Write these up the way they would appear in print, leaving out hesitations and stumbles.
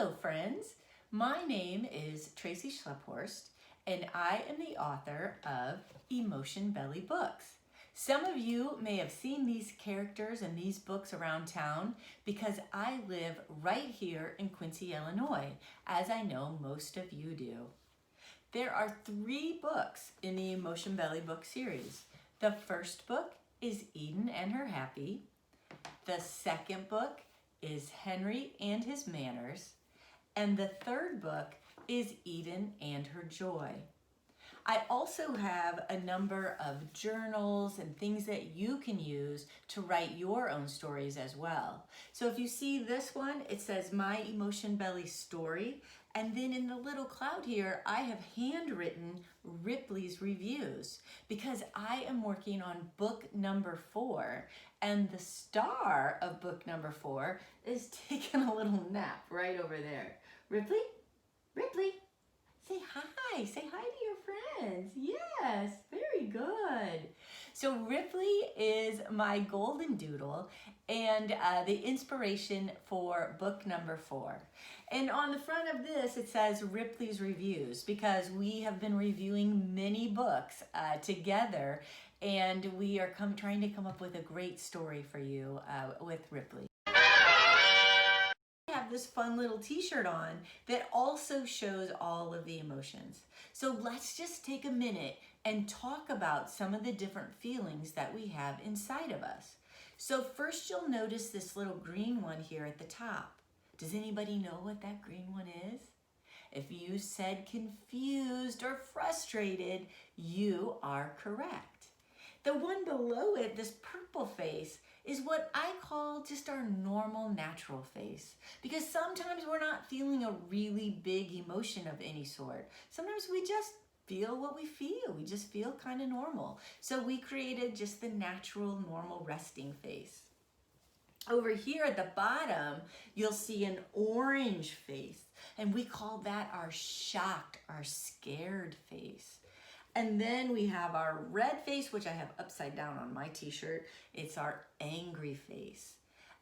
Hello, friends. My name is Tracy Schlepphorst, and I am the author of Emotion Belly Books. Some of you may have seen these characters and these books around town because I live right here in Quincy, Illinois, as I know most of you do. There are 3 books in the Emotion Belly book series. The first book is Eden and Her Happy. The second book is Henry and His Manners. And the third book is Eden and Her Joy. I also have a number of journals and things that you can use to write your own stories as well. So if you see this one, it says My Emotion Belly Story. And then in the little cloud here, I have handwritten Ripley's reviews because I am working on book number 4. And the star of book number 4 is taking a little nap right over there. Ripley? Ripley? Say hi. Say hi to your friends. Yes, very good. So Ripley is my golden doodle and the inspiration for book number 4. And on the front of this, it says Ripley's Reviews because we have been reviewing many books together, and we are trying to come up with a great story for you with Ripley. Have this fun little t-shirt on that also shows all of the emotions. So let's just take a minute and talk about some of the different feelings that we have inside of us. So first you'll notice this little green one here at the top. Does anybody know what that green one is? If you said confused or frustrated, you are correct. The one below it, this purple face, is what I call just our normal, natural face. Because sometimes we're not feeling a really big emotion of any sort. Sometimes we just feel what we feel. We just feel kind of normal. So we created just the natural, normal resting face. Over here at the bottom, you'll see an orange face. And we call that our shocked, our scared face. And then we have our red face, which I have upside down on my t-shirt. It's our angry face.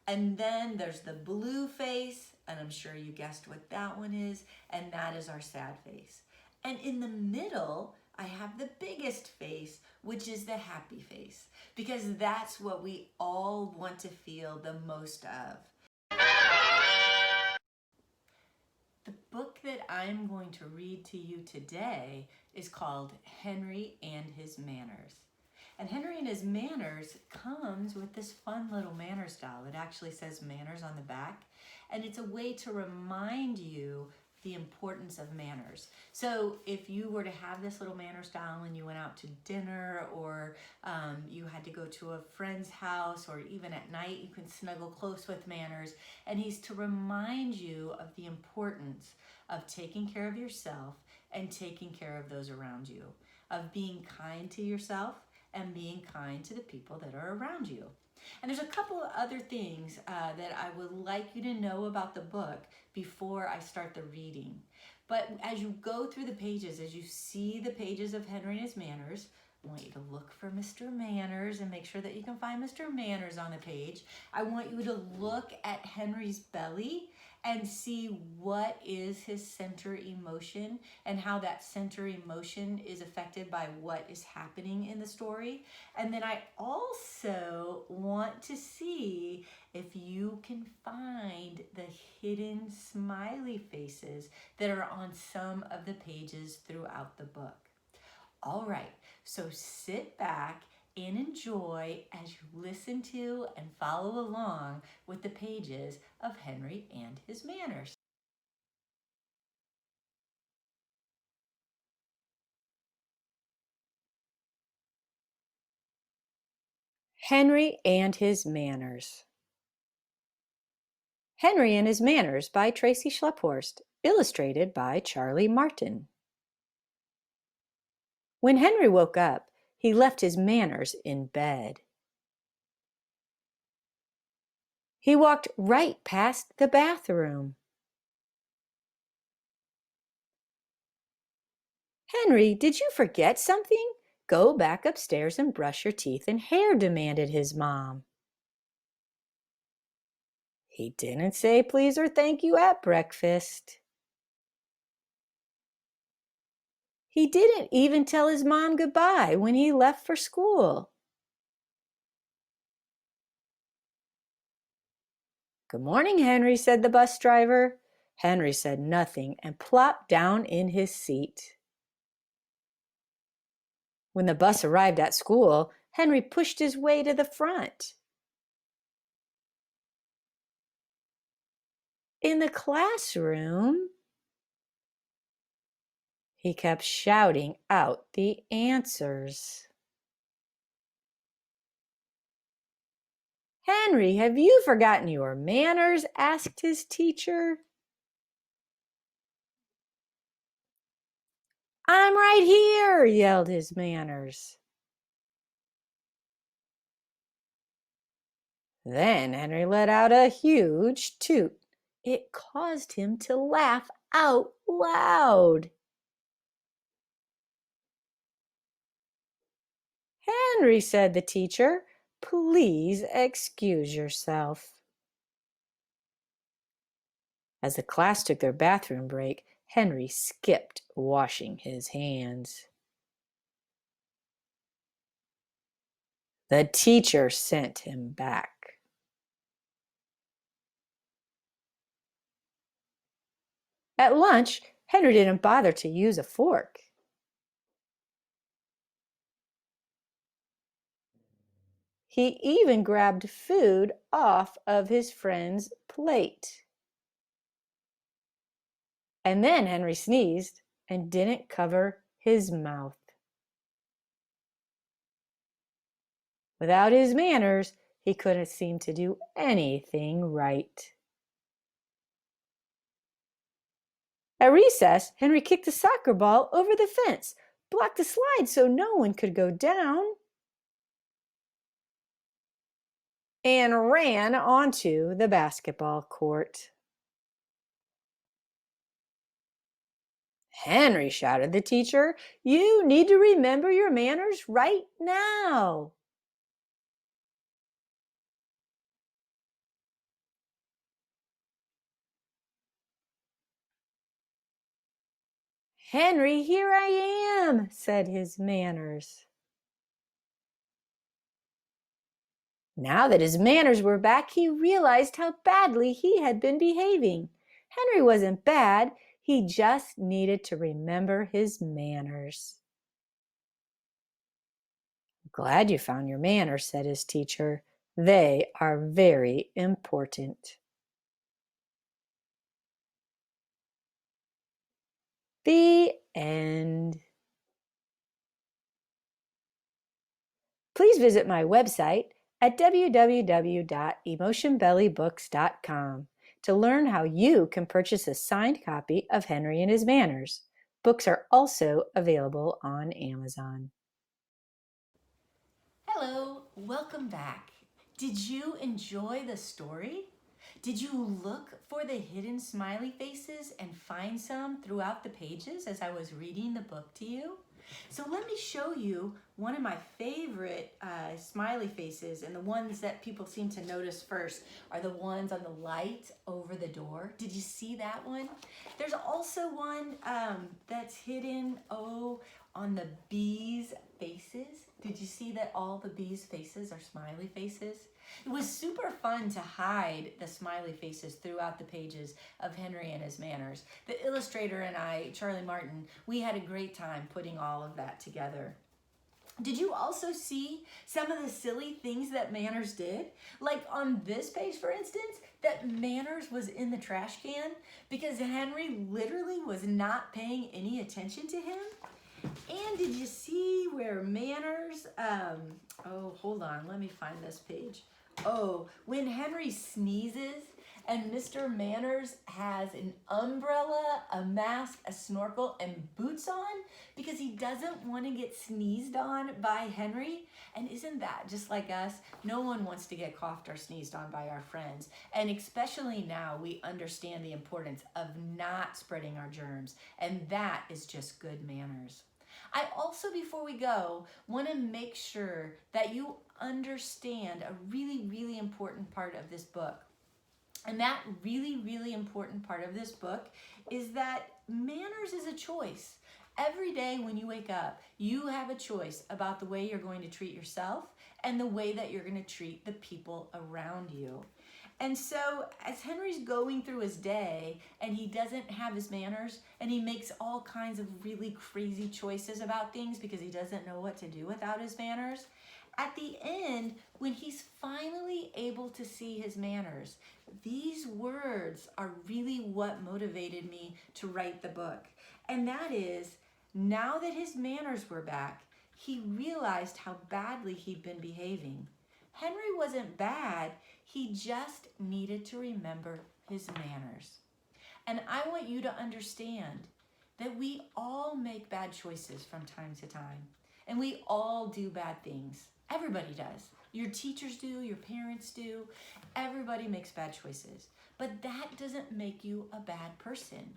And then there's the blue face, and I'm sure you guessed what that one is, and that is our sad face. And in the middle, I have the biggest face, which is the happy face, because that's what we all want to feel the most of. The book that I'm going to read to you today is called Henry and His Manners. And Henry and His Manners comes with this fun little manners doll. It actually says manners on the back, and it's a way to remind you the importance of manners. So if you were to have this little manners doll and you went out to dinner, or you had to go to a friend's house, or even at night you can snuggle close with manners, and he's to remind you of the importance of taking care of yourself and taking care of those around you, of being kind to yourself and being kind to the people that are around you. And there's a couple of other things that I would like you to know about the book before I start the reading. But as you go through the pages, as you see the pages of Henry and His Manners, I want you to look for Mr. Manners and make sure that you can find Mr. Manners on the page. I want you to look at Henry's belly and see what is his center emotion and how that center emotion is affected by what is happening in the story. And then I also want to see if you can find the hidden smiley faces that are on some of the pages throughout the book. All right, so sit back and enjoy as you listen to and follow along with the pages of Henry and His Manners. Henry and His Manners. Henry and His Manners by Tracy Schlepphorst, illustrated by Charlie Martin. When Henry woke up, he left his manners in bed. He walked right past the bathroom. Henry, did you forget something? Go back upstairs and brush your teeth and hair, demanded his mom. He didn't say please or thank you at breakfast. He didn't even tell his mom goodbye when he left for school. Good morning, Henry, said the bus driver. Henry said nothing and plopped down in his seat. When the bus arrived at school, Henry pushed his way to the front. In the classroom, he kept shouting out the answers. Henry, have you forgotten your manners? Asked his teacher. I'm right here, yelled his manners. Then Henry let out a huge toot. It caused him to laugh out loud. Henry, said the teacher, please excuse yourself. As the class took their bathroom break, Henry skipped washing his hands. The teacher sent him back. At lunch, Henry didn't bother to use a fork. He even grabbed food off of his friend's plate. And then Henry sneezed and didn't cover his mouth. Without his manners, he couldn't seem to do anything right. At recess, Henry kicked a soccer ball over the fence, blocked the slide so no one could go down, and ran onto the basketball court. Henry, shouted the teacher, you need to remember your manners right now. Henry, here I am, said his manners. Now that his manners were back, he realized how badly he had been behaving. Henry wasn't bad, he just needed to remember his manners. Glad you found your manners, said his teacher. They are very important. The end. Please visit my website at www.emotionbellybooks.com to learn how you can purchase a signed copy of Henry and His Manners. Books are also available on Amazon. Hello, welcome back. Did you enjoy the story? Did you look for the hidden smiley faces and find some throughout the pages as I was reading the book to you? So let me show you one of my favorite smiley faces, and the ones that people seem to notice first are the ones on the light over the door. Did you see that one? There's also one that's hidden, on the bees' faces. Did you see that all the bees' faces are smiley faces? It was super fun to hide the smiley faces throughout the pages of Henry and His Manners. The illustrator and I, Charlie Martin, we had a great time putting all of that together. Did you also see some of the silly things that Manners did? Like on this page, for instance, that Manners was in the trash can because Henry literally was not paying any attention to him. And did you see where Manners, hold on, let me find this page. When Henry sneezes and Mr. Manners has an umbrella, a mask, a snorkel, and boots on because he doesn't want to get sneezed on by Henry. And isn't that just like us? No one wants to get coughed or sneezed on by our friends. And especially now, we understand the importance of not spreading our germs. And that is just good manners. I also, before we go, want to make sure that you understand a really, really important part of this book. And that really, really important part of this book is that manners is a choice. Every day when you wake up, you have a choice about the way you're going to treat yourself and the way that you're going to treat the people around you. And so as Henry's going through his day and he doesn't have his manners and he makes all kinds of really crazy choices about things because he doesn't know what to do without his manners, at the end, when he's finally able to see his manners, these words are really what motivated me to write the book. And that is, now that his manners were back, he realized how badly he'd been behaving. Henry wasn't bad, he just needed to remember his manners. And I want you to understand that we all make bad choices from time to time. And we all do bad things. Everybody does. Your teachers do, your parents do. Everybody makes bad choices. But that doesn't make you a bad person.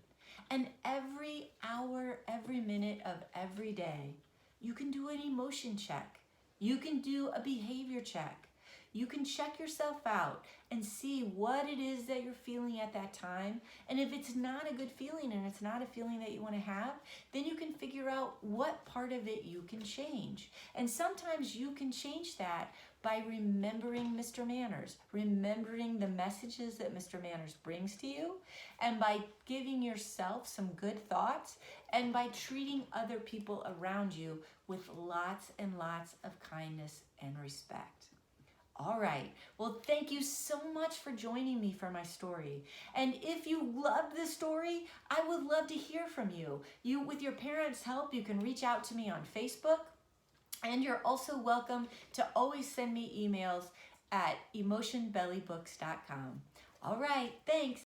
And every hour, every minute of every day, you can do an emotion check. You can do a behavior check. You can check yourself out and see what it is that you're feeling at that time. And if it's not a good feeling and it's not a feeling that you want to have, then you can figure out what part of it you can change. And sometimes you can change that by remembering Mr. Manners, remembering the messages that Mr. Manners brings to you, and by giving yourself some good thoughts, and by treating other people around you with lots and lots of kindness and respect. All right, well, thank you so much for joining me for my story. And if you loved this story, I would love to hear from you. With your parents' help, you can reach out to me on Facebook. And you're also welcome to always send me emails at emotionbellybooks.com. All right, thanks.